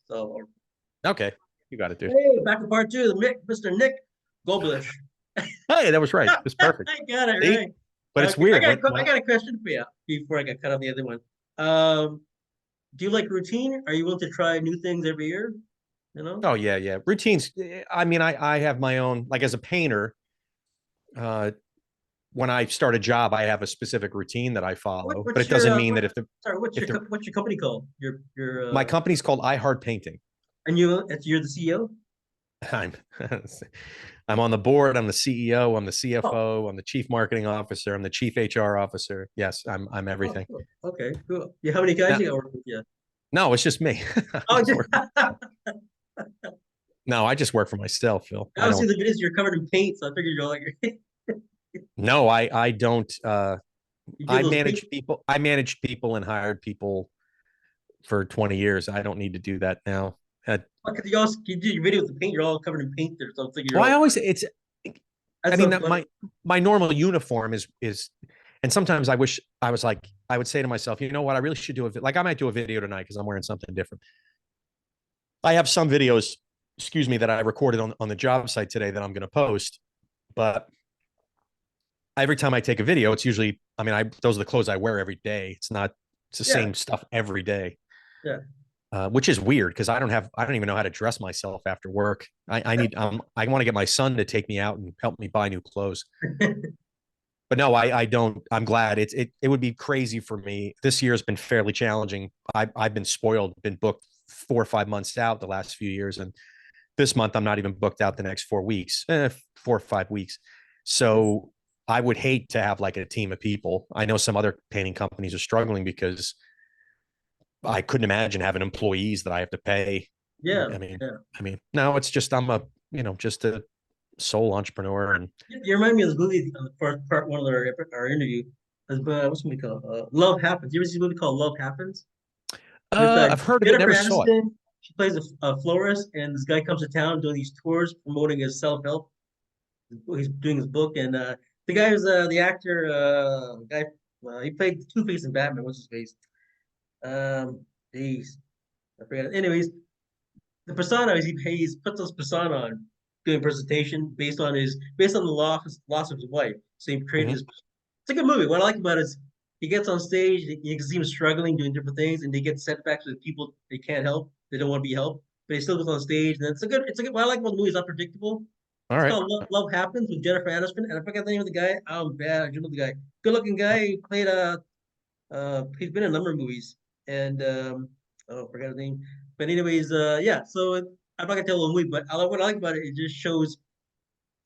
So, Okay. You got it, dude. hey, back to part two. Mr. Nick Goblish. Hey, that was right. It was perfect. I got it See? right. But it's Okay, I weird. got I got a question for you before I got cut off the other one. Um, do you like routine? Are you willing to try new things every year? You know? Oh yeah, yeah. Routines. I mean, I have my own, like as a painter, uh, when I start a job, I have a specific routine that I follow, but What's it doesn't your mean that sorry, if the what's your company called? my company's called I Heart Painting. And you're the CEO? I'm I'm on the board. I'm the CEO. I'm the Oh, CFO. I'm the chief marketing officer. I'm the chief HR officer. Yes, I'm oh, everything. cool. Okay, cool. Yeah, how many guys No, you got working with you? no, it's just me. I Oh, just work. No, I just work for myself, Phil. I I see don't. the videos. You're covered in paint, so I figured you're like No, I don't. you do I those paint. manage people. I managed people and hired people for 20 years. I don't need to do that now. Because you do your video with the paint. You're all covered in paint there, so I figured you're Well, I all. always it's. I That's mean so that funny. my normal uniform is, and sometimes I wish I was like I would say to myself, you know what, I really should do a like I might do a video tonight because I'm wearing something different. I have some videos, excuse me, that I recorded on the job site today that I'm going to post, but every time I take a video, it's usually I mean I those are the clothes I wear every day. It's the Yeah, same stuff every day. yeah. Which is weird because I don't even know how to dress myself after work. I want to get my son to take me out and help me buy new clothes. But no, I don't. I'm glad it would be crazy for me. This year has been fairly challenging. I've been spoiled, been booked 4 or 5 months out the last few years, and this month I'm not even booked out the next 4 weeks, 4 or 5 weeks. So I would hate to have like a team of people. I know some other painting companies are struggling because I couldn't imagine having employees that I have to pay. Yeah, I mean, yeah. no, it's just I'm a just a sole entrepreneur, and You remind me of this movie on the first part one of our interview. What's the movie called? Love Happens. You ever see a movie called Love Happens with I've heard of it, Jennifer never saw it. Aniston? She plays a florist, and this guy comes to town doing these tours promoting his self help. He's doing his book, and the guy who's the actor guy. He played Two Face in Batman. What's his face? Jeez, I forgot. Anyways, the persona he's put this persona on doing presentation based on the loss of his wife. So he created Mhm. this. It's a good movie. What I like about it is he gets on stage, you can see him struggling doing different things, and they get setbacks with people they can't help. They don't want to be helped, but he still goes on stage. And it's a good. What I like about the movie is unpredictable. All It's right. called Love Happens with Jennifer Aniston, and I forgot the name of the guy. I'm bad. I do know the guy. Good looking guy. He played he's been in a number of movies, and oh, I forgot his name. But anyways, yeah. So I'm not gonna tell the movie, but what I like about it, it just shows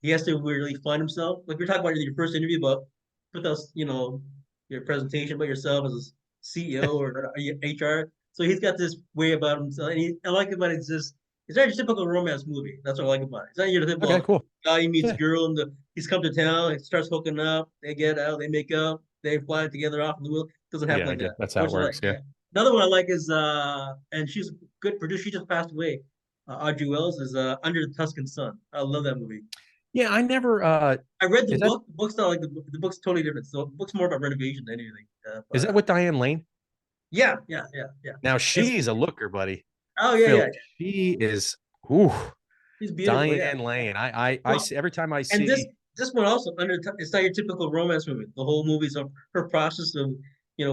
he has to really find himself. Like we are talking about in your first interview about put us, your presentation about yourself as a CEO or HR. So he's got this way about himself, and I like about it. It's not your typical romance movie. That's what I like about it. It's not your Okay, typical cool. guy he meets a Yeah. girl and he's come to town, he starts hooking up, they get out, they make up, they fly together off the wheel. Doesn't happen Yeah, I like get that. that's how it Which I like. works. Yeah. Yeah. Another one I like is and she's a good producer. She just passed away. Audrey Wells is Under the Tuscan Sun. I love that movie. Yeah, I never I read the is that book. The book's not like the book's totally different. So the book's more about renovation than anything. is But that with Diane Lane? yeah, yeah, yeah, yeah. Now It's she's a looker, buddy. oh yeah, Phil, yeah. she is ooh, She's beautiful. Yeah. Diane Lane. I Well, see every time I and see this one also it's not your typical romance movie. The whole movie's of her process of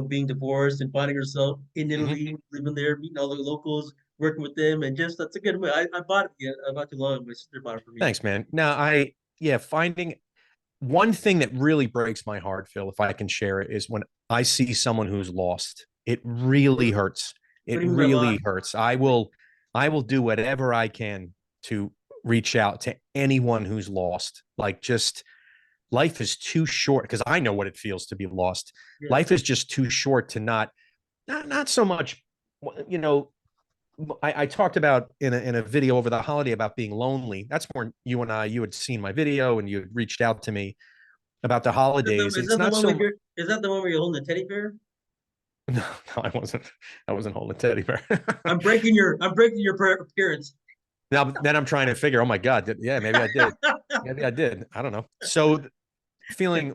being divorced and finding herself in Mhm. Italy, living there, meeting all the locals, working with them, and just that's a good movie. I bought it. Yeah, I bought too long. My sister bought it for me. Thanks, man. Now yeah, finding one thing that really breaks my heart, Phil, if I can share it, is when I see someone who's lost. It really What hurts. It do you mean by really lost? hurts. I will do whatever I can to reach out to anyone who's lost. Like just life is too short because I know what it feels to be lost. Yeah. Life is just too short to not so much, you know, I talked about in a video over the holiday about being lonely. That's more you had seen my video and you had reached out to me about the holidays. Is It's that the not one so where you're holding the teddy bear? no, no, I wasn't holding a teddy bear. I'm breaking your appearance. Now then I'm trying to figure, oh my God, yeah, maybe I did. Maybe I did. I don't know. So feeling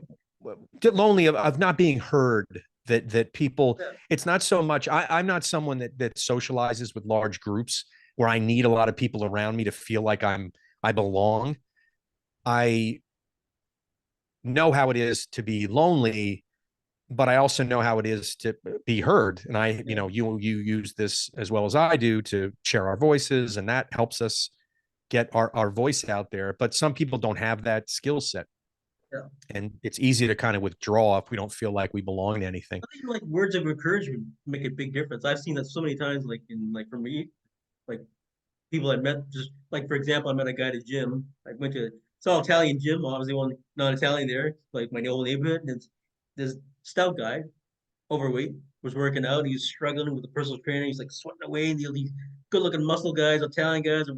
lonely of not being heard, that people, Yeah. it's not so much I'm not someone that socializes with large groups. where I need a lot of people around me to feel like I belong. I know how it is to be lonely, but I also know how it is to be heard. And Yeah. you use this as well as I do to share our voices, and that helps us get our voice out there. But some people don't have that skill set, Yeah. and it's easy to kind of withdraw if we don't feel like we belong to anything. I think like words of encouragement make a big difference. I've seen that so many times, like in like for me, like people I met, just like for example, I met a guy at a gym. I went to it's all Italian gym, obviously one non-Italian there, like my old neighborhood, and it's this stout guy, overweight, was working out. He was struggling with the personal trainer. He's like sweating away. And these good-looking muscle guys, Italian guys, and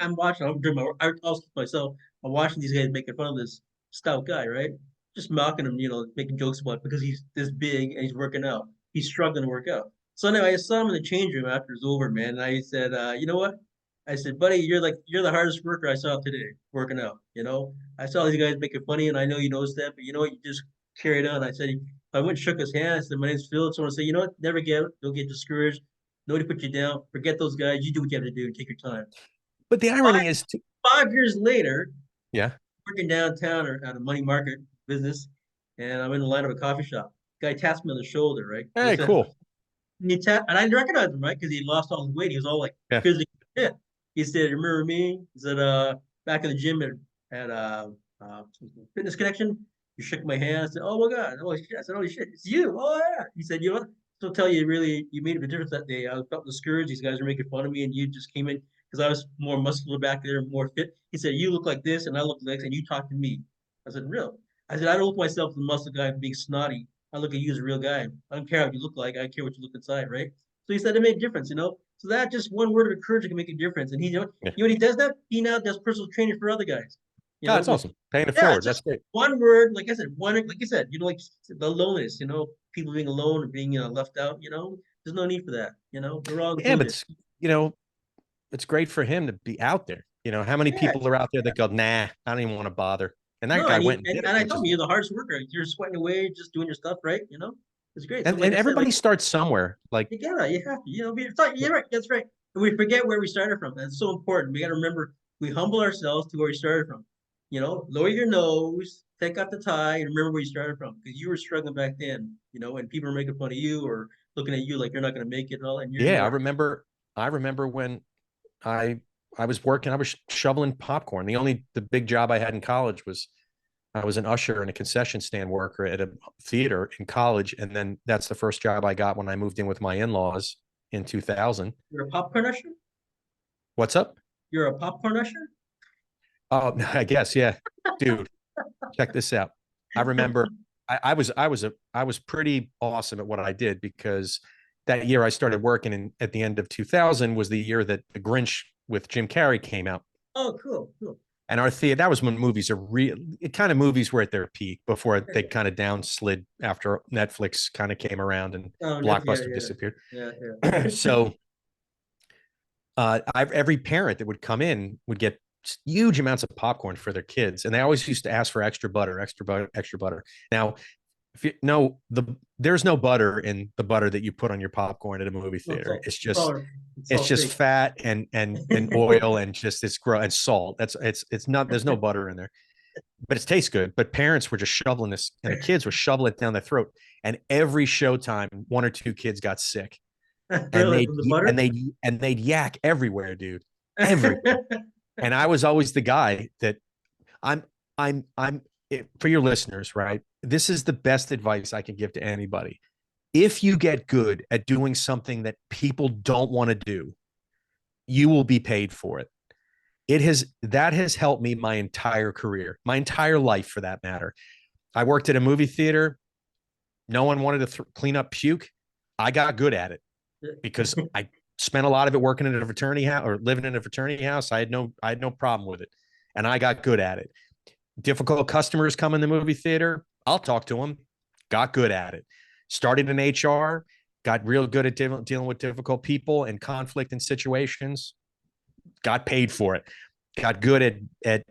I'm watching. I'm doing my. I'll keep myself. I'm watching these guys making fun of this stout guy, right? Just mocking him, making jokes about it because he's this big and he's working out. He's struggling to work out. So anyway, I saw him in the change room after it was over, man. And I said, you know what? I said, buddy, you're the hardest worker I saw today working out. I saw these guys making funny, and I know you noticed that, but you know what? You just carried on. I said, I went and shook his hand. I said, my name's Phil. Someone say, you know what? Never don't get discouraged. Nobody put you down. Forget those guys. You do what you have to do and take your time. But the Five, irony is, 5 years later, yeah, working downtown or at a money market business, and I'm in the line of a coffee shop. Guy taps me on the shoulder, right? He hey, said, cool, and I recognized him, right? Because he lost all his weight. He was all like yeah. physically fit. He said, "Remember me?" He said, back in the gym at uh, Fitness Connection. You shook my hand. I said, "Oh my God!" Oh shit! I said, "Holy shit, it's you!" Oh yeah. He said, "You know what? So tell you really you made a difference that day. I felt discouraged. These guys were making fun of me, and you just came in because I was more muscular back there, more fit." He said, "You look like this, and I look like this, and you talk to me." I said, "Real?" I said, "I don't look myself as a muscle guy being snotty. I look at you as a real guy. I don't care what you look like. I care what you look inside, right?" So he said it made a difference. So that just one word of encouragement can make a difference. And Yeah. when he does that, he now does personal training for other guys. Oh, that's Just awesome. Paying it yeah, forward. That's just great. one word, like you said, like the loneliness, people being alone or being left out. There's no need for that. We're all Yeah, but included. you know, it's great for him to be out there. How many Yeah, people are out there that go, nah, I don't even want to bother. And that no, guy and went and did it, I which told is me you're the hardest worker. You're sweating away, just doing your stuff, right? It's great. So and like I said, everybody like starts somewhere. Like, you gotta, you have to, you're right. That's right. And we forget where we started from. That's so important. We got to remember we humble ourselves to where we started from. Lower your nose, take out the tie, and remember where you started from because you were struggling back then. And people are making fun of you or looking at you like you're not going to make it and all. And here you yeah, are. I remember when I I was working, I was shoveling popcorn. The big job I had in college was I was an usher and a concession stand worker at a theater in college. And then that's the first job I got when I moved in with my in-laws in 2000. You're a popcorn usher. What's up? You're a popcorn usher. Oh, I guess, yeah. Dude, check this out. I remember I was pretty awesome at what I did because that year I started working at the end of 2000 was the year that The Grinch with Jim Carrey came out. Oh, cool, cool. And our theater, that was when movies are real, kind of movies were at their peak before they kind of downslid after Netflix kind of came around and Oh, yeah, Blockbuster yeah, disappeared. yeah, yeah. So every parent that would come in would get huge amounts of popcorn for their kids, and they always used to ask for extra butter, extra butter, extra butter. Now, if you know there's no butter in the butter that you put on your popcorn at a movie Well, it's theater. all, It's it's just all, it's it's all just fake. fat and oil and just it's gross and salt. It's not there's no butter in there, but it tastes good. But parents were just shoveling this, and the kids were shoveling it down their throat. And every showtime, one or two kids got sick, and Really, from the butter? they'd yak everywhere, dude, everywhere. And I was always the guy that I'm I'm for your listeners, right? This is the best advice I can give to anybody. If you get good at doing something that people don't want to do, you will be paid for it. That has helped me my entire career, my entire life for that matter. I worked at a movie theater. No one wanted to clean up puke. I got good at it because I spent a lot of it working in a fraternity house or living in a fraternity house. I had no problem with it, and I got good at it. Difficult customers come in the movie theater. I'll talk to them. Got good at it. Started in HR. Got real good at dealing with difficult people and conflict and situations. Got paid for it. Got good at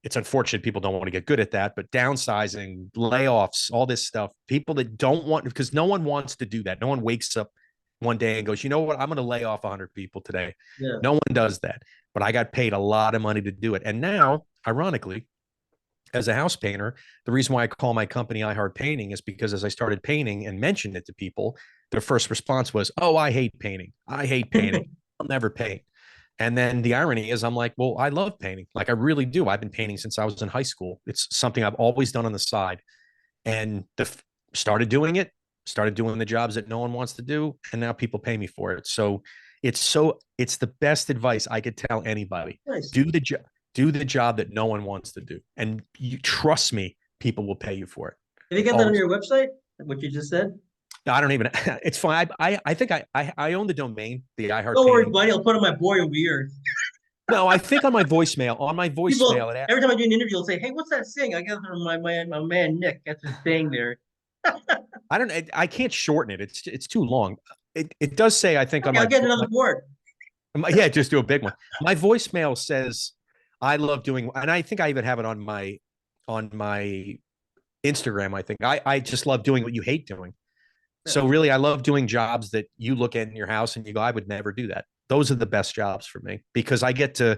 it's unfortunate people don't want to get good at that, but downsizing, layoffs, all this stuff. People that don't want, because no one wants to do that. No one wakes up one day and goes, you know what? I'm going to lay off 100 people today. Yeah. No one does that, but I got paid a lot of money to do it. And now, ironically, as a house painter, the reason why I call my company I Heart Painting is because as I started painting and mentioned it to people, their first response was, "Oh, I hate painting. I hate painting. I'll never paint." And then the irony is, I'm like, well, I love painting. Like I really do. I've been painting since I was in high school. It's something I've always done on the side, and started doing it. Started doing the jobs that no one wants to do, and now people pay me for it. So it's the best advice I could tell anybody. Nice. Do the job. Do the job that no one wants to do, and you trust me, people will pay you for it. Have you got that on your website? What you just said? I don't even. It's fine. I think I own the domain, the iHeart Don't worry, Painting. buddy. I'll put on my boy over here. No, I think on my voicemail, People every time I do an interview, they'll say, "Hey, what's that saying?" I got it from my man Nick. That's his saying there. I don't. I can't shorten it. It's too long. It does say, I think on Okay, I'll get another board. yeah, just do a big one. My voicemail says, "I love doing," and I think I even have it on my Instagram. I think I just love doing what you hate doing. So really, I love doing jobs that you look at in your house and you go, I would never do that. Those are the best jobs for me because I get to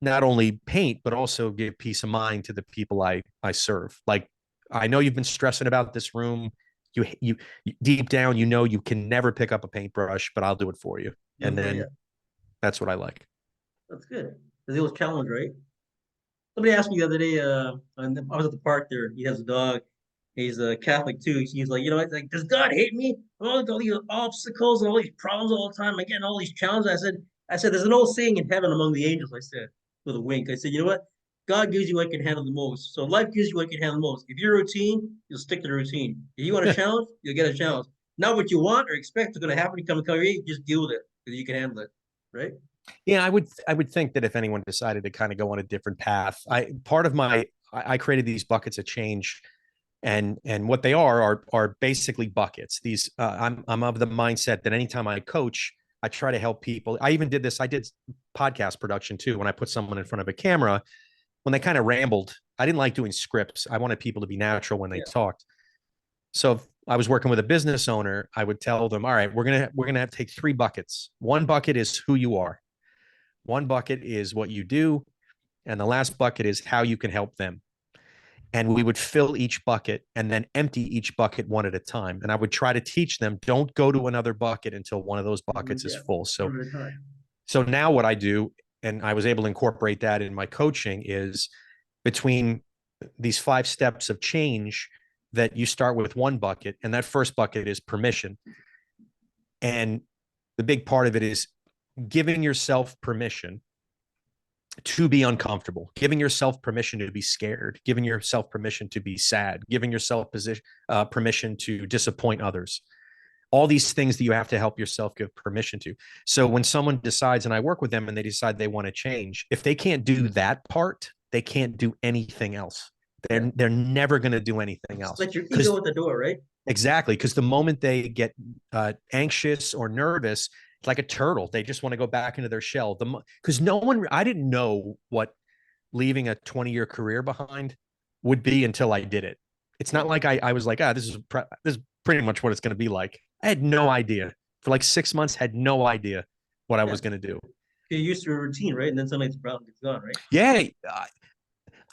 not only paint, but also give peace of mind to the people I serve. Like, I know you've been stressing about this room. You deep down, you know, you can never pick up a paintbrush, but I'll do it for you. And then that's what I like. That's good. Because it was challenge, right? Somebody asked me the other day, I was at the park there. He has a dog. He's a Catholic too. He's like, it's like, does God hate me? All these obstacles and all these problems all the time. I'm getting all these challenges. I said, there's an old saying in heaven among the angels. I said, with a wink. I said, you know what? God gives you what can handle the most. So life gives you what can handle the most. If you're routine, you'll stick to the routine. If you want a challenge, you'll get a challenge. Not what you want or expect is going to happen to come your way. Just deal with it because you can handle it, right? Yeah, I would think that if anyone decided to kind of go on a different path, I created these buckets of change, and what they are basically buckets. These I'm of the mindset that anytime I coach, I try to help people. I even did this. I did podcast production too. When I put someone in front of a camera, when they kind of rambled, I didn't like doing scripts. I wanted people to be natural when they talked. So if I was working with a business owner, I would tell them, all right, we're gonna have to take three buckets. One bucket is who you are. One bucket is what you do, and the last bucket is how you can help them. And we would fill each bucket and then empty each bucket one at a time. And I would try to teach them, don't go to another bucket until one of those buckets is full. So now what I do, and I was able to incorporate that in my coaching, is between these 5 steps of change that you start with one bucket, and that first bucket is permission. And the big part of it is giving yourself permission to be uncomfortable, giving yourself permission to be scared, giving yourself permission to be sad, giving yourself permission to disappoint others. All these things that you have to help yourself give permission to. So when someone decides, and I work with them and they decide they want to change, if they can't do that part, they can't do anything else. They're never going to do anything else. Let your ego at the door, right? Exactly. Because the moment they get anxious or nervous, it's like a turtle. They just want to go back into their shell. Because I didn't know what leaving a 20-year career behind would be until I did it. It's not like I was like, this is pretty much what it's going to be like. I had no idea. For like 6 months, had no idea what I was going to do. You're used to a routine, right? And then suddenly the problem gets gone, right? Yeah.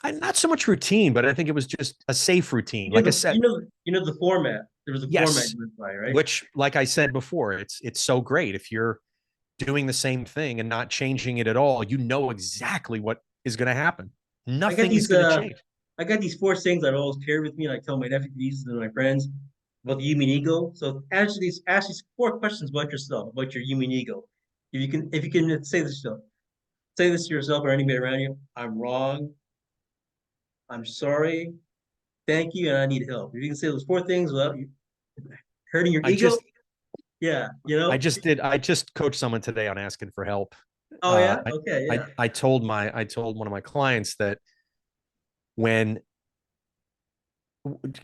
Not so much routine, but I think it was just a safe routine. Like I said, the format. There was a format you went by, right? Which, like I said before, it's so great if you're doing the same thing and not changing it at all. You know exactly what is going to happen. Nothing is going to change. I got these 4 things that I always carry with me, and I tell my nephews and my friends about the human ego. So ask these 4 questions about yourself, about your human ego. If you can say this to yourself or anybody around you, I'm wrong. I'm sorry. Thank you, and I need help. If you can say those 4 things without hurting your ego, I just coached someone today on asking for help. Oh yeah, okay, yeah. I told one of my clients that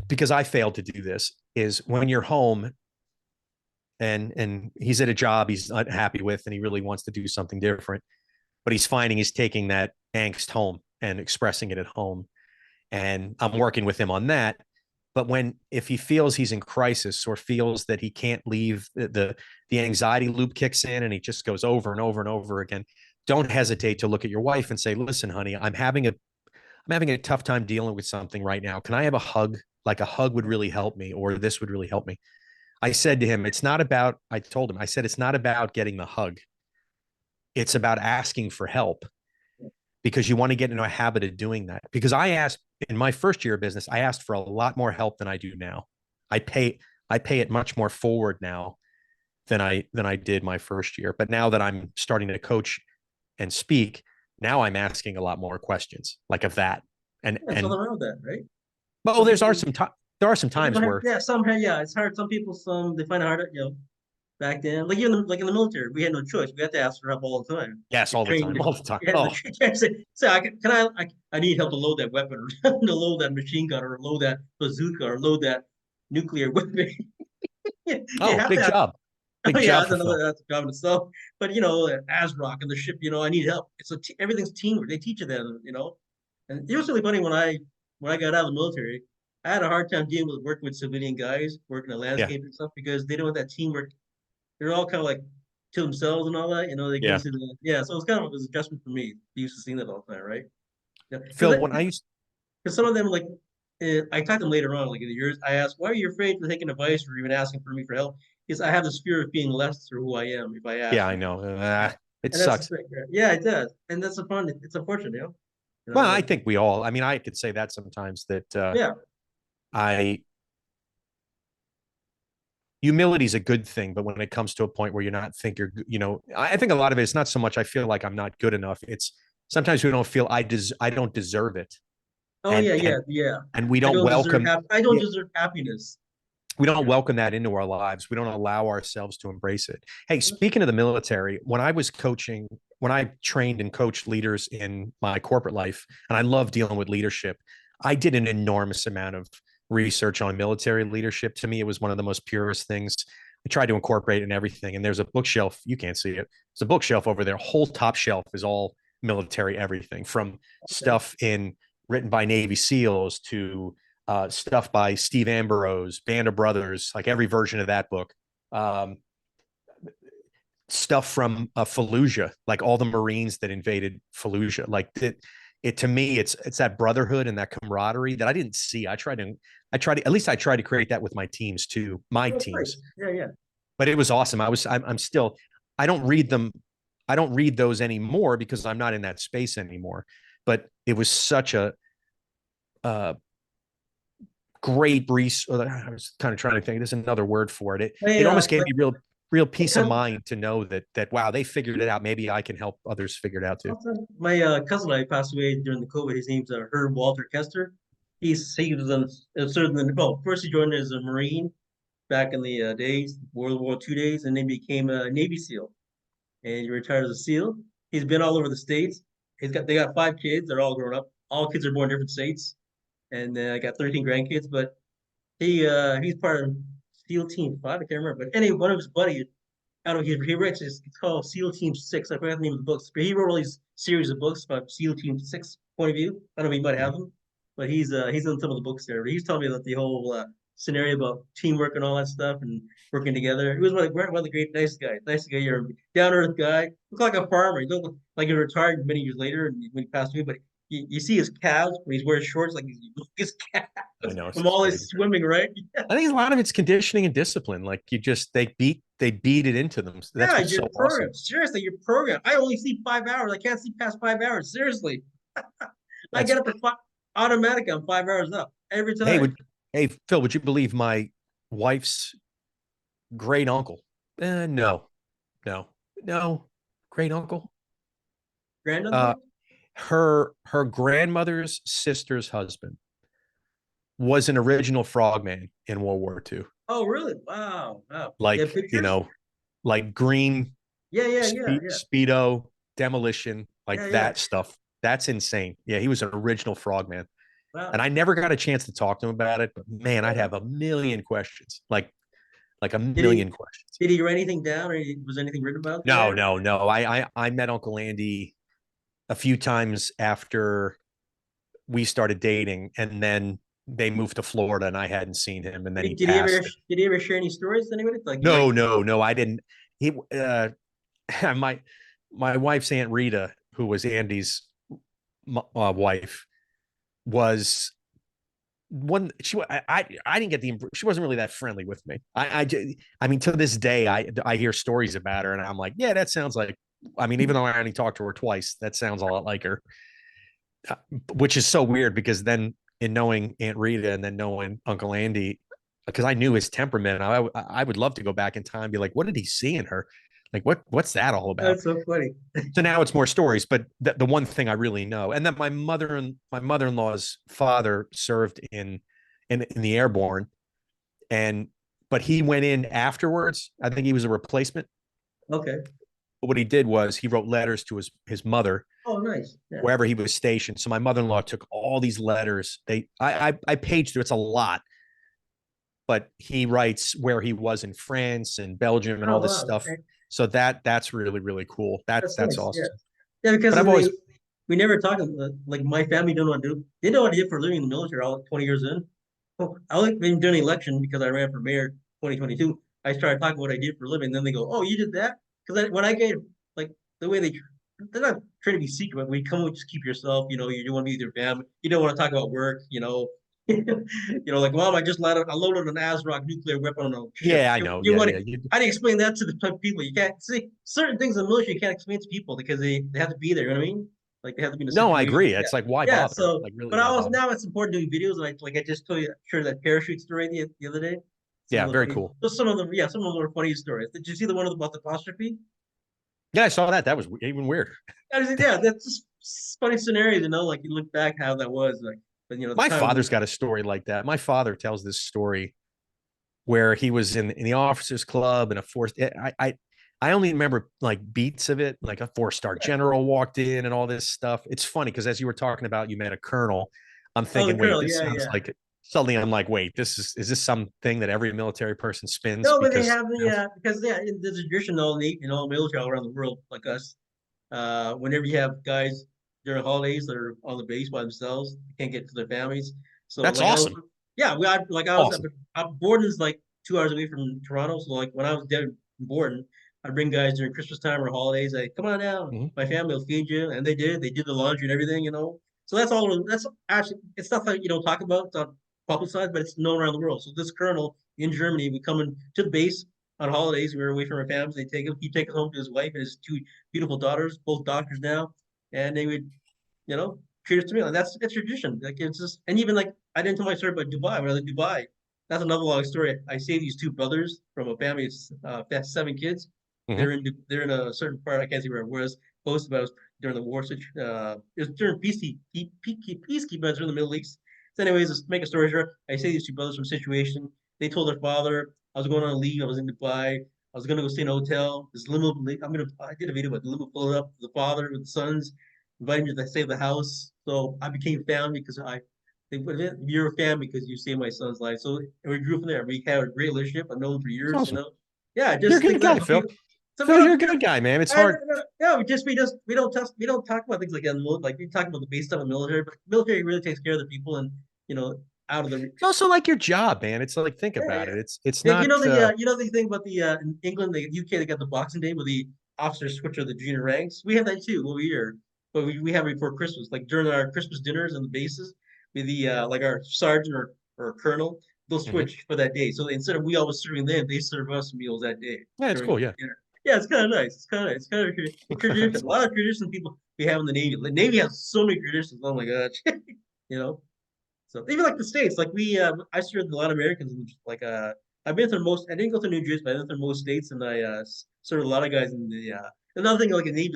because I failed to do this, is when you're home and he's at a job he's not happy with and he really wants to do something different, but he's finding he's taking that angst home and expressing it at home. And I'm working with him on that. But if he feels he's in crisis or feels that he can't leave, the anxiety loop kicks in and he just goes over and over and over again. Don't hesitate to look at your wife and say, listen, honey, I'm having a tough time dealing with something right now. Can I have a hug? Like a hug would really help me, or this would really help me. I said to him, I told him, I said, it's not about getting the hug. It's about asking for help, because you want to get into a habit of doing that. Because in my first year of business, I asked for a lot more help than I do now. I pay it much more forward now than I did my first year. But now that I'm starting to coach and speak, now I'm asking a lot more questions like of that. And Yeah, it's all around that, right? well, Some people, there are some some times people have, where yeah, it's hard. Some people, they find it hard, back then, like even like in the military, we had no choice. We had to ask for help all the time. yes, You're all the trained. time, all the time. You had to Oh, say, I need help to load that weapon, or to load that machine gun, or load that bazooka, or load that nuclear weapon. You oh, have to big have. job. Oh Big yeah, job that's another, fulfilled. that's a job in itself. But ASRock and the ship, I need help. Everything's teamwork. They teach you that. And it was really funny when I got out of the military. I had a hard time dealing with working with civilian guys working in Yeah. landscape and stuff because they don't have that teamwork. They're all kind of like to themselves and all that. They go Yeah. to the yeah. So it's kind of an adjustment for me. Used to seeing that all the time, right? Yeah, Phil, when I used, because some of them like I talked to them later on, like in the years. I asked, "Why are you afraid to taking advice or even asking for me for help?" Because I have this fear of being less for who I am if I yeah, ask. I know. Yeah. It And that's the sucks. thing. Yeah, it does. And that's the fun. It's unfortunate, Well, I but think we all, I mean, I could say that sometimes that yeah. I, humility is a good thing, but when it comes to a point where you're not think you're, I think a lot of it is not so much I feel like I'm not good enough. It's sometimes we don't feel I don't deserve it. Oh And, yeah, and, yeah, yeah. and we I don't don't deserve welcome, hap I don't yeah, deserve happiness. we don't Yeah. welcome that into our lives. We don't allow ourselves to embrace it. Hey, speaking of the military, when I trained and coached leaders in my corporate life, and I love dealing with leadership, I did an enormous amount of research on military leadership. To me, it was one of the most purest things. I tried to incorporate it in everything. And there's a bookshelf, you can't see it. There's a bookshelf over there. Whole top shelf is all military everything, from Okay. stuff in written by Navy SEALs to stuff by Steve Ambrose, Band of Brothers, like every version of that book. Um, Stuff from Fallujah, like all the Marines that invaded Fallujah. Like it to me, it's that brotherhood and that camaraderie that I didn't see. At least I tried to create that with my teams too, my Oh, teams. nice. Yeah, yeah. But it was awesome. I'm still, I don't read them. I don't read those anymore because I'm not in that space anymore. But it was such a uh, great breeze. I was kind of trying to think. There's another word for it. It My almost gave me real peace of cousin, mind to know that wow, they figured it out. Maybe I can help others figure it out too. my cousin I passed away during the COVID. His name's Herb Walter Kester. He was served in well, first he joined as a Marine back in the days, World War II days, and then became a Navy SEAL. And he retired as a SEAL. He's been all over the states. They got 5 kids. They're all grown up. All kids are born in different states, and I got 13 grandkids. But he's part of SEAL Team 5. I can't remember. But anyway, one of his buddies, I don't know, he writes it's called SEAL Team 6. I forgot the name of the books, but he wrote all these series of books about SEAL Team 6 point of view. I don't know if you might have them, but he's in some of the books there. But he's telling me about the whole scenario about teamwork and all that stuff and working together. He was one of the great nice guy, you're down to earth guy. Looked like a farmer. He looked like he retired many years later and when he passed away. But you see his calves when he's wearing shorts, like his I calves know from it's all his crazy. swimming, right? I think a lot of it's conditioning and discipline. Like they beat it into them. That's Yeah, what's you're so awesome. programmed. Seriously, you're programmed. I only sleep 5 hours. I can't sleep past 5 hours. Seriously. I That's get up at automatic. I'm 5 hours up every hey time. would hey Phil, would you believe my wife's great uncle? No, no, no, great uncle. Uh, Granduncle? her grandmother's sister's husband was an original frogman in World War II. Oh, really? Wow. Wow. You have Like, pictures? like green Yeah, yeah, yeah, yeah. speedo demolition, Yeah, like yeah. that stuff. That's insane. Yeah, he was an original frogman. And Wow. I never got a chance to talk to him about it, but man, I'd Yeah. have a million questions. Like a Did he million questions. did he write anything down or was anything written about No, there? no, no. I met Uncle Andy a few times after we started dating, and then they moved to Florida and I hadn't seen him, and then he Did he ever passed. share any stories with anybody? Like you like No, no, no, I didn't. He my my wife's Aunt Rita, who was Andy's wife, was one. I didn't get the she wasn't really that friendly with me. I mean, to this day I hear stories about her and I'm like, yeah, that sounds like, I mean, even though I only talked to her twice, that sounds a lot like her. Which is so weird because then in knowing Aunt Rita and then knowing Uncle Andy, because I knew his temperament, I would love to go back in time and be like, what did he see in her? Like, what's that all about? that's so funny. So now it's more stories, but the one thing I really know, and that my mother-in-law's father served in the airborne, and but he went in afterwards. I think he was a replacement. Okay. But what he did was he wrote letters to his mother Oh, nice. Yeah. wherever he was stationed. So my mother-in-law took all these letters. I paged through, it's a lot, but he writes where he was in France and Belgium and Oh, all this wow. stuff. So that's really, really cool. That's That's nice. Yeah. awesome. Yeah, because But I've always, we never talked like my family don't know what to do. They know what I did for a living in the military all 20 years in. Oh, I like been doing an election because I ran for mayor 2022. I started talking what I did for a living. Then they go, "Oh, you did that?" Because when I gave like the way they're not trying to be secret, but we come and just keep yourself. You know, you don't want to be with your family. You don't want to talk about work. You know, like mom, I loaded an ASRock nuclear weapon on a ship. yeah, I know. You Yeah, want yeah. to? How do you explain that to the type of people? You can't see certain things in the military. You can't explain to people because they have to be there. You know what I mean? Like they have to be in a No, I situation. agree. Yeah, It's like, why yeah. bother? So, Like, really, but why I was bother? now it's important doing videos. Like I just told you, sure that parachute story the other day. Some Yeah, of the very funny, cool. just some of them. Yeah, some of them were funny stories. Did you see the one about the apostrophe? Yeah, I saw that. That was even weird. Yeah, that's just funny scenarios. You know, like you look back how that was like, but the My time was father's got a story like that. My father tells this story where he was in the officers club and a four. I only remember like beats of it, like a four-star yeah. general walked in and all this stuff. It's funny because as you were talking about, you met a colonel. I'm Oh, the thinking, wait, colonel. this Yeah, sounds yeah. like, suddenly I'm like, wait, is this something that every military person spins No, but they because have because yeah, in the tradition in all military all around the world like us. Whenever you have guys during holidays that are on the base by themselves, they can't get to their families. So that's like I was, awesome, yeah, I was awesome. Borden's like 2 hours away from Toronto. So like when I was there in Borden, I'd bring guys during Christmas time or holidays. Like, come on down, Mhm. my family will feed you, and they did. They did the laundry and everything, you know. So that's all. That's actually it's stuff that you don't talk about. It's not publicized, but it's known around the world. So this colonel in Germany, we come in to the base on holidays. We were away from our families. They take him. He take him home to his wife and his two beautiful daughters, both doctors now, and they would, you know, treat us to meal. And that's it's tradition. Like it's just, and even like I didn't tell my story about Dubai. When I was in Dubai, that's another long story. I saved these two brothers from a family of 7 kids. Mhm. They're in a certain part. I can't see where it was. Close, but it was during the war. It was during peacekeeping in the Middle East. So, anyways, to make a story short, I saved these two brothers from a situation. They told their father I was going on a leave. I was in Dubai. I was gonna go stay in a hotel. This limo, I did a video about the limo pulling up the father with the sons, inviting me to save the house. So I became family because they put it, you're a family because you saved my son's life. So we grew from there. We had a great relationship. I've known him for That's years, you awesome. know. Yeah, You're a just good things like guy, that. Phil. So we Phil, you're don't, a good guy, man. It's I, hard. yeah, we don't talk about things like that. Like we talk about the base stuff in the military, but military really takes care of the people and you know out of the It's also like your job, man. It's like, think yeah, about yeah. it. It's Yeah, not. you know the thing about the in England, the UK, they got the Boxing Day where the officers switch to the junior ranks. We have that too over here, but we have it before Christmas. Like during our Christmas dinners on the bases, with the like our sergeant or colonel, they'll Mhm. switch for that day. So instead of we always serving them, they serve us meals that day Yeah, it's during cool. Yeah. dinner. Yeah, it's kind of nice. It's kind of it's kind of a tradition. A lot of traditions people we have in the Navy. The Navy has so many traditions. Oh my gosh, you know. So even like the states, like I served a lot of Americans. Like I've been through most. I didn't go to New Jersey, but I went through most states, and I served a lot of guys in the. Another thing, like in the Navy,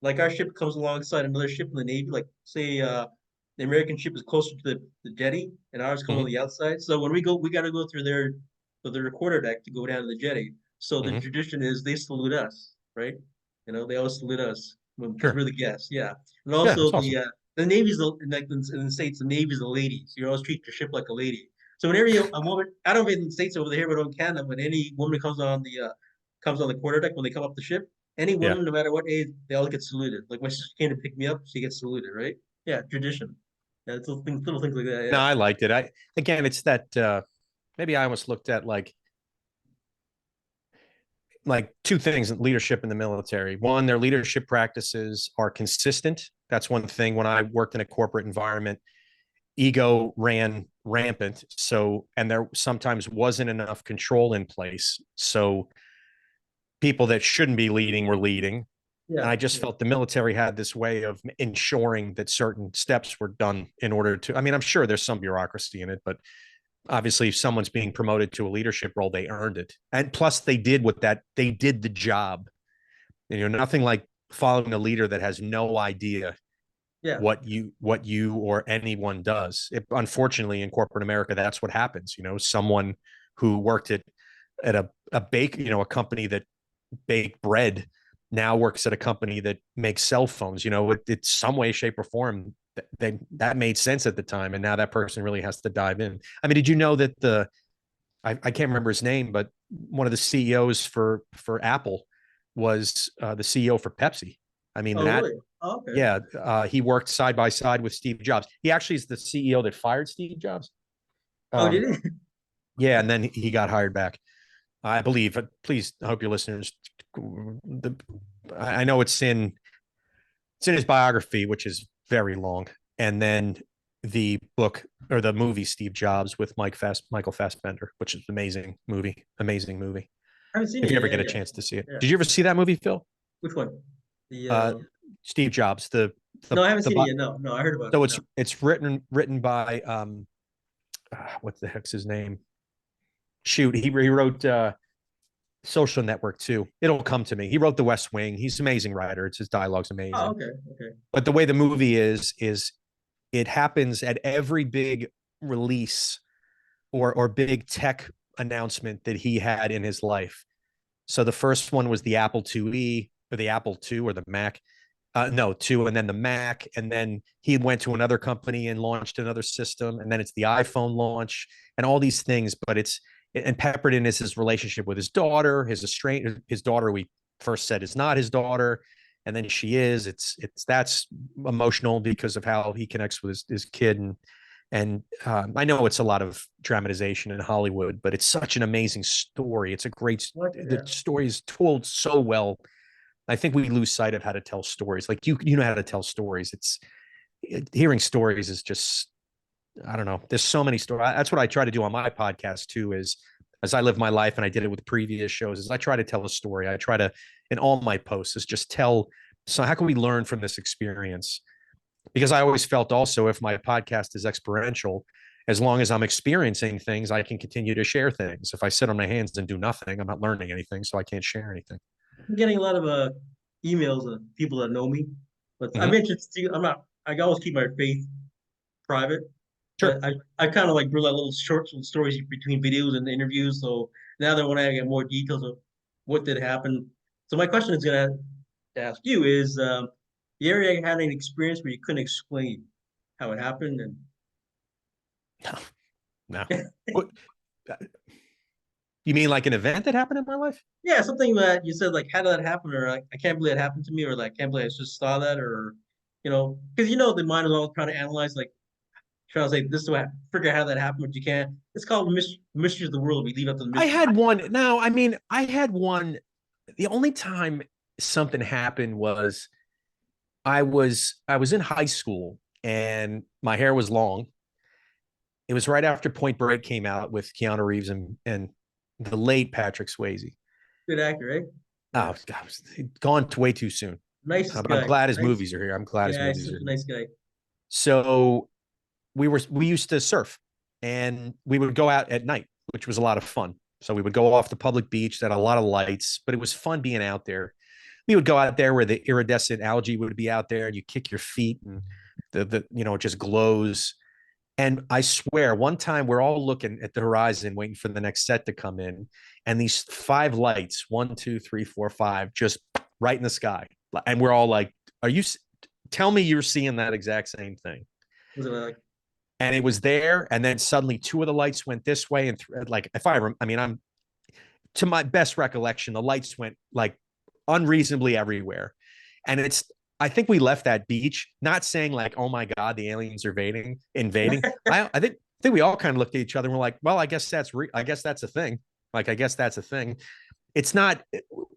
like our ship comes alongside another ship in the Navy. Like say the American ship is closer to the jetty, and ours come on Mhm. the outside. So when we go, we got to go through their quarter deck to go down to the jetty. So the Mhm. tradition is they salute us, right? You know, they always salute us because Sure. we're the guests. Yeah, and Yeah, also it's awesome. the Navy's like in the States, the Navy's the ladies. You always treat your ship like a lady. So whenever a woman, I don't know if in the States over there, but in Canada, when any woman comes on the quarter deck when they come up the ship, any Yeah. woman, no matter what age, they all get saluted. Like my sister came to pick me up, she gets saluted, right? Yeah, tradition. Yeah, little things like that. No, Yeah. I liked it. I again, it's that maybe I almost looked at like two things in leadership in the military. One, their leadership practices are consistent. That's one thing. When I worked in a corporate environment, ego ran rampant. So, and there sometimes wasn't enough control in place. So people that shouldn't be leading were leading. And Yeah. I just Yeah. felt the military had this way of ensuring that certain steps were done in order to, I mean, I'm sure there's some bureaucracy in it, but obviously if someone's being promoted to a leadership role, they earned it. And plus they did the job. Nothing like following a leader that has no idea Yeah. what you or anyone does. Unfortunately, in corporate America, that's what happens. Someone who worked at a bake, a company that baked bread now works at a company that makes cell phones. It's some way, shape, or form that made sense at the time, and now that person really has to dive in. I mean, did you know that I can't remember his name, but one of the CEOs for Apple was the CEO for Pepsi. I mean, Oh, that really? Oh, okay. yeah, he worked side by side with Steve Jobs. He actually is the CEO that fired Steve Jobs. Oh, did Um, he? yeah, and then he got hired back, I believe. Please, I hope your listeners. The, I know it's in his biography, which is very long, and then the book or the movie Steve Jobs with Michael Fassbender, which is amazing movie. I haven't seen If it you yet. ever Yeah, get a yeah, chance to see it, yeah. did you ever see that movie, Phil? Which one? The Uh, Steve Jobs, the no, I haven't the seen it yet. No, no, I heard about it. so No. it's written by what the heck's his name? Shoot, he wrote Social Network too. It'll come to me. He wrote The West Wing. He's an amazing writer. His dialogue's Oh, amazing. okay, okay. But the way the movie is it happens at every big release or big tech announcement that he had in his life. So the first one was the Apple IIe or the Apple II or the Mac. No, two, and then the Mac, and then he went to another company and launched another system, and then it's the iPhone launch, and all these things. But it's and peppered in is his relationship with his daughter, his daughter we first said is not his daughter, and then she is. It's that's emotional because of how he connects with his kid, and I know it's a lot of dramatization in Hollywood, but it's such an amazing story. It's a great What? the Yeah. story is told so well. I think we lose sight of how to tell stories. Like you know how to tell stories. Hearing stories is just I don't know. There's so many stories. That's what I try to do on my podcast too. Is as I live my life, and I did it with previous shows. Is I try to tell a story. I try to in all my posts is just tell. So how can we learn from this experience? Because I always felt also if my podcast is experiential, as long as I'm experiencing things, I can continue to share things. If I sit on my hands and do nothing, I'm not learning anything, so I can't share anything. I'm getting a lot of emails of people that know me, but I'm Mm-hmm. interested. I'm not. I always keep my faith private, Sure. but I kind of like build out little short stories between videos and interviews. So now that when I get more details of what did happen, so my question is gonna ask you is, you ever had an experience where you couldn't explain how it happened, and No, no. What you mean like an event that happened in my life? yeah, something that you said like, how did that happen, or like, I can't believe it happened to me, or like, I can't believe I just saw that, or because the mind is all trying to analyze, like, trying to say this is what figure out how that happened, but you can't. It's called mystery of the world. We leave out the I mystery. had one. No, I mean, I had one. The only time something happened was I was in high school and my hair was long. It was right after Point Break came out with Keanu Reeves and the late Patrick Swayze. Good actor, right? Yeah, Oh, God, gone way too soon. nicest But I'm guy. glad his Nice. movies are here. I'm glad his Yeah, he's movies such are a here. nice guy. So we used to surf and we would go out at night, which was a lot of fun. So we would go off the public beach that had a lot of lights, but it was fun being out there. We would go out there where the iridescent algae would be out there and you kick your feet and it just glows. And I swear, one time we're all looking at the horizon, waiting for the next set to come in, and these five lights, one, two, three, four, five, just right in the sky. And we're all like, "Are you? Tell me you're seeing that exact same thing." Was it like, And it was there, and then suddenly two of the lights went this way, and like if I mean, I'm to my best recollection, the lights went like unreasonably everywhere, and I think we left that beach not saying like, oh my God, the aliens are invading. I think we all kind of looked at each other and we're like, well, I guess I guess that's a thing. Like, I guess that's a thing. It's not,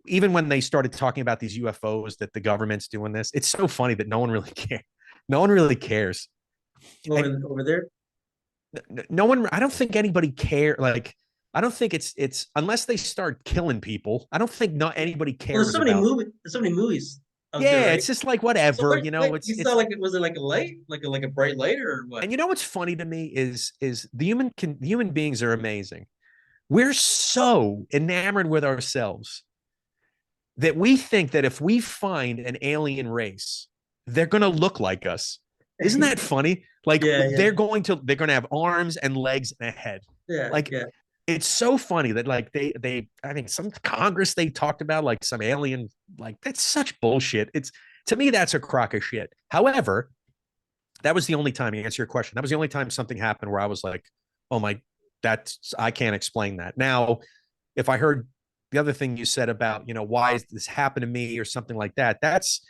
even when they started talking about these UFOs, that the government's doing this. It's so funny that no one really cares. No one really cares. And over there. no one, I don't think anybody care. Like, I don't think it's unless they start killing people. I don't think not anybody Well, cares about. there's so many movies out there, Yeah, right? it's just like So whatever, what you it's saw, like, was it like a light, like a bright light, or what? and you know what's funny to me is the human beings are amazing. We're so enamored with ourselves that we think that if we find an alien race, they're going to look like us. Isn't that funny? Like, Yeah, they're going to have arms and legs and a head. yeah, Like, yeah. it's so funny that like I think some Congress, they talked about like some alien, like, that's such bullshit. It's, to me, that's a crock of shit. However, that was the only time, to answer your question, that was the only time something happened where I was like, oh my, that's, I can't explain that. Now, if I heard the other thing you said about, why is this happened to me or something like that, that's,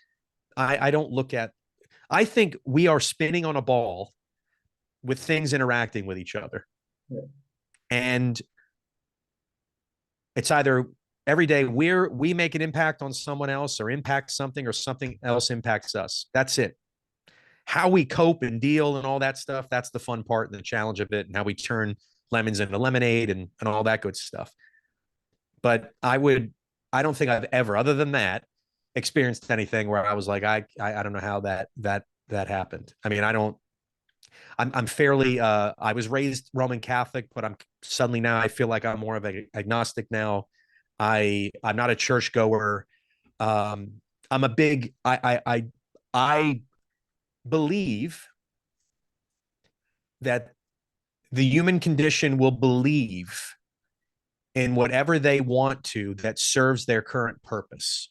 I don't look at, I think we are spinning on a ball with things interacting with each other. Yeah. And it's either every day we make an impact on someone else or impact something, or something else impacts us. That's it. How we cope and deal and all that stuff, that's the fun part and the challenge of it, and how we turn lemons into lemonade and all that good stuff. But I don't think I've ever, other than that, experienced anything where I was like, I don't know how that happened. I mean, I'm fairly, I was raised Roman Catholic, but I'm suddenly, now I feel like I'm more of an agnostic now. I'm not a churchgoer. I'm a big, I believe that the human condition will believe in whatever they want to that serves their current purpose.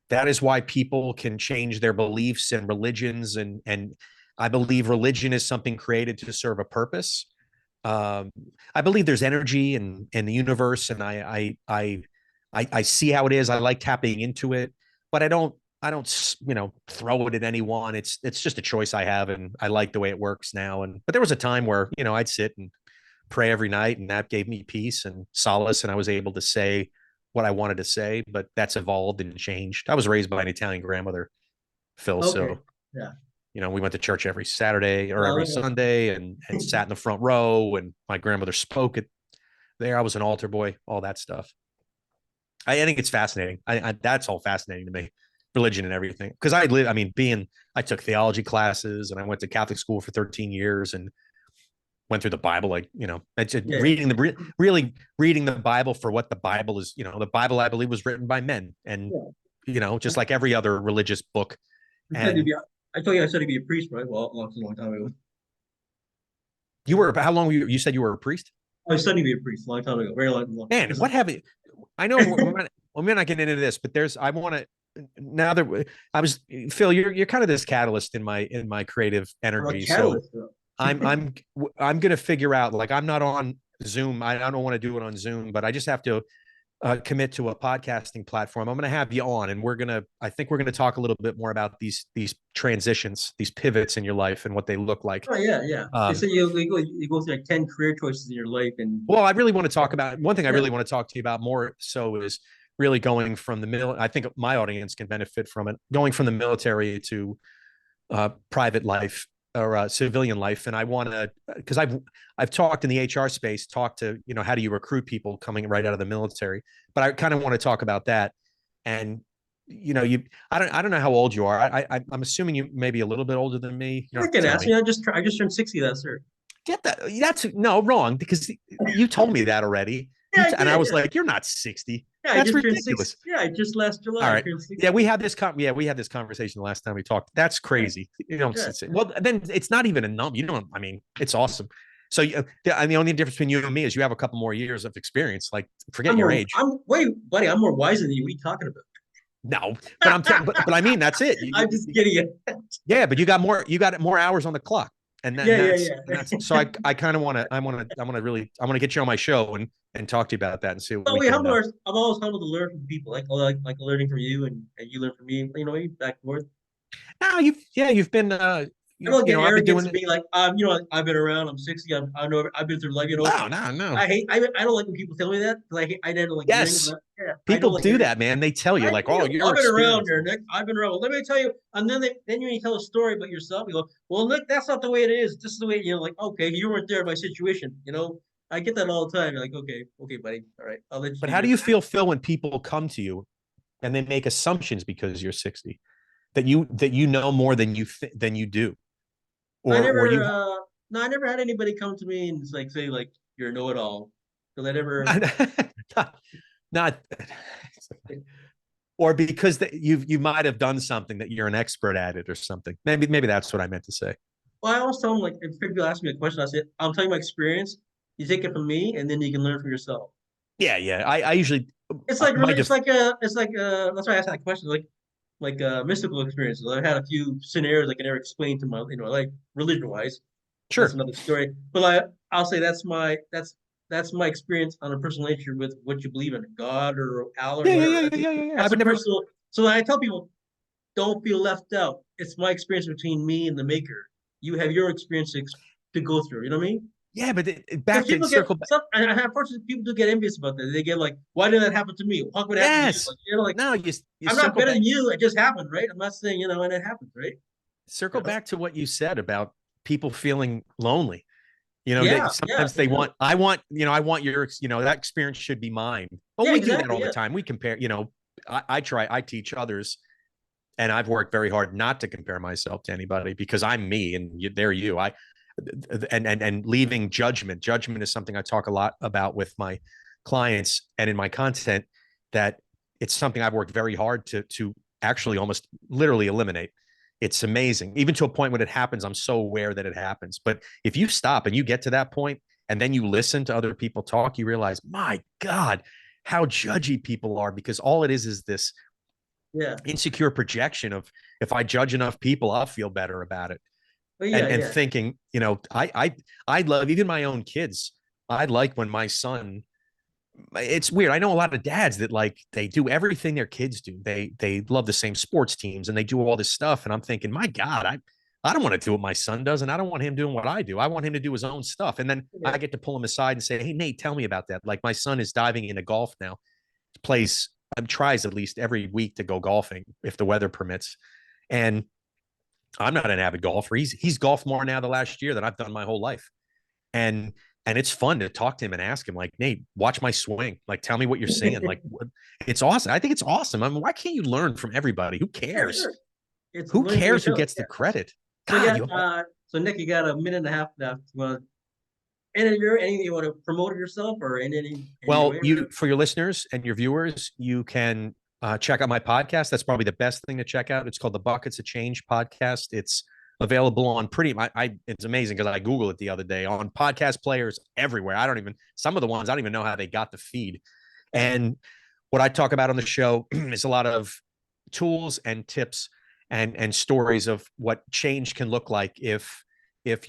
That is why people can change their beliefs and religions, and I believe religion is something created to serve a purpose. I believe there's energy in the universe, and I see how it is. I like tapping into it, but I don't throw it at anyone. It's just a choice I have, and I like the way it works now. But there was a time where I'd sit and pray every night, and that gave me peace and solace, and I was able to say what I wanted to say. But that's evolved and changed. I was raised by an Italian grandmother, Phil. Okay. So Yeah. we went to church every Saturday or every yeah. Sunday, and sat in the front row, and my grandmother spoke it there. I was an altar boy, all that stuff. I think it's fascinating. That's all fascinating to me, religion and everything. Because I took theology classes, and I went to Catholic school for 13 years and went through the Bible, reading the Bible for what the Bible is. The Bible, I believe, was written by men, and just like every other religious book. And I told you I studied to be a priest, right? Well, a long time ago. how long were you said you were a priest? I studied to be a priest a long time ago, very long. Man, what have you? I know we're not getting into this, but I want to, now that Phil, you're kind of this catalyst in my creative energy. Catalyst, so I'm going to figure out, like, I'm not on Zoom. I don't want to do it on Zoom, but I just have to commit to a podcasting platform. I'm going to have you on, and I think we're going to talk a little bit more about these transitions, these pivots in your life, and what they look like. Oh yeah, yeah. So you go through like 10 career choices in your life, and well, I really want to talk about one thing. I really want to talk to you about more so is really going from the military. I think my audience can benefit from it. Going from the military to private life or civilian life, and I want to, because I've talked in the HR space, talked to how do you recruit people coming right out of the military, but I kind of want to talk about that. And I don't know how old you are. I'm assuming you may be a little bit older than me. I can ask me. I just turned 60 last year. Get that? That's no wrong, because you told me that already. Yeah, and I was like, you're not 60. Yeah, that's ridiculous. Yeah, just last July. All right. Yeah, we had this conversation the last time we talked. That's crazy. Well, then it's not even a number. It's awesome. So the only difference between you and me is you have a couple more years of experience. Like, forget your age. Buddy, I'm more wiser than you. What are you talking about? No, but but I mean, that's it. I'm just kidding. Yeah, but you got more hours on the clock. And Yeah, yeah, and yeah. that's so I kind of want to I want to get you on my show and talk to you about that and see what But we we can. humble our, I'm always humble to learn from people, like learning from you and you learn from me. You know, back and forth. No, you've been I don't you get know I've been arrogance doing to it. be like, I've been around. I'm 60. I know. I've been through life. You know, No, no, no. I don't like when people tell me that because I don't like hearing it. Yes, Yeah, I people don't like do hearing. that, man. They tell you I like, oh, do. your I've been around experience. there, Nick. I've been around. Well, let me tell you. And then when you tell a story about yourself, you go, "Well, Nick, that's not the way it is. This is the way." Like, okay, you weren't there in my situation. I get that all the time. You're like, okay, okay, buddy. All right, I'll let you But do how do your you thing. feel, Phil, when people come to you and they make assumptions because you're 60 that you know more than than you do, I or never, you no, I never had anybody come to me and like say like you're a know-it-all because I never. not, not or because that you might have done something that you're an expert at it or something. Maybe that's what I meant to say. Well, I always tell them like if people ask me a question, I say I'm telling you my experience. You take it from me, and then you can learn for yourself. Yeah, yeah. I usually It's like my really, def- it's like that's why I asked that question. Like mystical experiences. I've had a few scenarios I can never explain to my like religion wise. That's sure. another story. But I'll say that's my experience on a personal nature with what you believe in, God or Allah or Yeah, yeah, whatever. yeah, yeah, yeah, yeah. I That's a would never. personal. So I tell people, don't feel left out. It's my experience between me and the Maker. You have your experience to go through. You know what I mean? Yeah, but Because back to people get circle back. some, and unfortunately, people do get envious about that. They get like, "Why did that happen to me? How could it happen to you?" Yes. Like, like No, you I'm not circle better back than you. It just happened, right? I'm not saying and it happens, right? circle back to what you said about people feeling lonely. Yeah, yeah, Sometimes they they do. want, I want your, that experience should be mine. Well, Yeah, we do that exactly. all the Yeah, time. We compare, I teach others, and I've worked very hard not to compare myself to anybody because I'm me and they're you. And leaving judgment. Judgment is something I talk a lot about with my clients and in my content, that it's something I've worked very hard to actually almost literally eliminate. It's amazing. Even to a point when it happens, I'm so aware that it happens. But if you stop and you get to that point and then you listen to other people talk, you realize, my God, how judgy people are, because all it is this yeah. insecure projection of, if I judge enough people, I'll feel better about it. But yeah, And yeah, thinking, I love even my own kids. I like when my son, it's weird. I know a lot of dads that like they do everything their kids do. They love the same sports teams and they do all this stuff. And I'm thinking, my God, I don't want to do what my son does, and I don't want him doing what I do. I want him to do his own stuff. And then yeah. I get to pull him aside and say, hey, Nate, tell me about that. Like my son is diving into golf now. Plays tries at least every week to go golfing if the weather permits. And I'm not an avid golfer. He's golfed more now the last year than I've done my whole life. And it's fun to talk to him and ask him, like, Nate, watch my swing. Like, tell me what you're seeing. Like, it's awesome. I think it's awesome. I mean, why can't you learn from everybody? Who Yeah, cares? sure. It's Who learning from cares each who other. gets the Yeah. credit? So you God, got so Nick, you got a minute and a half left. You want anything you want to promote yourself or in any well, way? you, for your listeners and your viewers, you can check out my podcast. That's probably the best thing to check out. It's called the Buckets of Change podcast. It's available on it's amazing because I Googled it the other day, on podcast players everywhere. Some of the ones, I don't even know how they got the feed. Yeah, And what I talk about on the show is a lot of tools and tips and stories of what change can look like if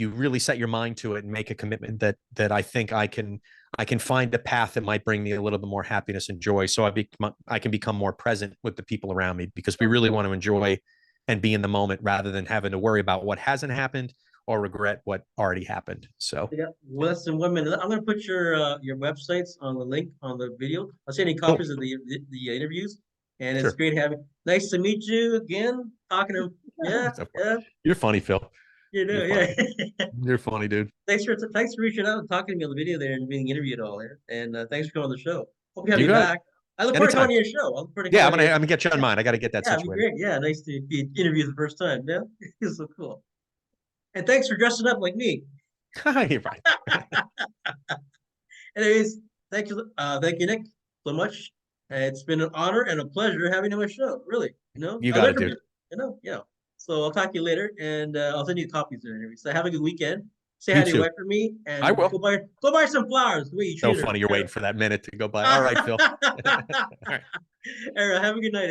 you really set your mind to it and make a commitment that I think I can find a path that might bring me a little bit more happiness and joy, so I can become more present with the people around me, because we really want to enjoy and be in the moment rather than having to worry about what hasn't happened or regret what already happened. So yeah. Less than 1 minute. I'm gonna put your websites on the link on the video. I'll send you cool. copies of the interviews, and it's Sure. great having. Nice to meet you again. Talking to yeah, yeah. You're funny, Phil. You You're know, funny. yeah. You're funny, dude. Thanks for reaching out and talking to me on the video there and being interviewed all there. And thanks for coming on the show. Hope you have You me got it. back. I look forward to Anytime. coming to your show. I look forward to Yeah, coming on your I'm gonna get you on yeah, mine. I got to get that yeah, it'd be situated. great. Yeah, nice to be interviewed the first time. Yeah, it's so cool. And thanks for dressing up like me. You're right. Anyways, thank you, Nick, so much. It's been an honor and a pleasure having you on my show. Really, You I got learned it, from dude. you. So I'll talk to you later, and I'll send you copies there. Anyway, so have a good weekend. Say You hi to your too. wife for me, I and will. go buy some flowers the way you So treat her. funny. You're waiting for that minute to go by. All right, Phil. All right. All right, have a good night.